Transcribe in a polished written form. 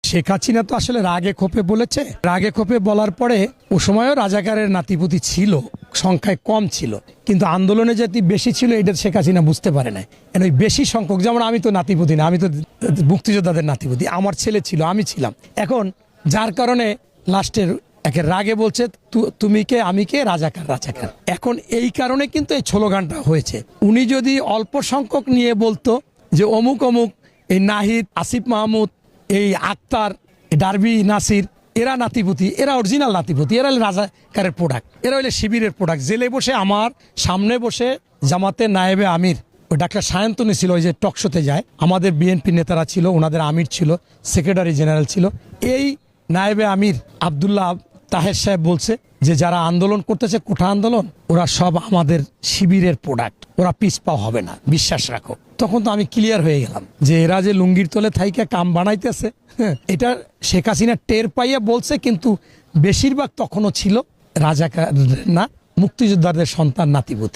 শেখ হাসিনা তো আসলে রাগে ক্ষোভে বলেছে, রাগে ক্ষোভে বলার পরে ও সময়ও রাজাকারের নাতিপুতি ছিল, সংখ্যায় কম ছিল, কিন্তু আন্দোলনে যেটি বেশি ছিল এটা শেখ হাসিনা বুঝতে পারে না। ওই বেশি সংখ্যক, যেমন আমি তো নাতিপুতি না, আমি তো মুক্তিযোদ্ধাদের নাতিপুতি, আমার ছেলে ছিল, আমি ছিলাম। এখন যার কারণে লাস্টের একের রাগে বলছে তুমি কে আমি কে, রাজাকার রাজাকার। এখন এই কারণে কিন্তু এই স্লোগানটা হয়েছে। উনি যদি অল্প সংখ্যক নিয়ে বলতো যে অমুক অমুক, এই নাহিদ, আসিফ মাহমুদ, এই আক্তার, ডারবি নাসির, এরা নাতিপুতি, এরা অরিজিনাল নাতিপুতি, এরা হলে রাজাকারের প্রোডাক্ট, এরা হলে শিবিরের প্রোডাক্ট। জেলে বসে আমার সামনে বসে জামাতের নায়েবে আমির ওই ডাক্তার সায়ন্তনী ছিল, ওই যে টকশোতে যায়, আমাদের বিএনপি নেতারা ছিল, ওনাদের আমির ছিল, সেক্রেটারি জেনারেল ছিল। এই নায়েবে আমির আবদুল্লাহ তাহের সাহেব বলছে যে যারা আন্দোলন করতেছে, কোঠা আন্দোলন, ওরা সব আমাদের শিবিরের প্রোডাক্ট, ওরা পিছপা হবে না, বিশ্বাস রাখো। তখন তো আমি ক্লিয়ার হয়ে গেলাম যে এরা যে লুঙ্গির তলে থাইকে কাম বানাইতেছে, এটা শেখ হাসিনা টের পাইয়া বলছে, কিন্তু বেশিরভাগ তখনও ছিল রাজাকার না, মুক্তিযোদ্ধাদের সন্তান নাতিপুতি।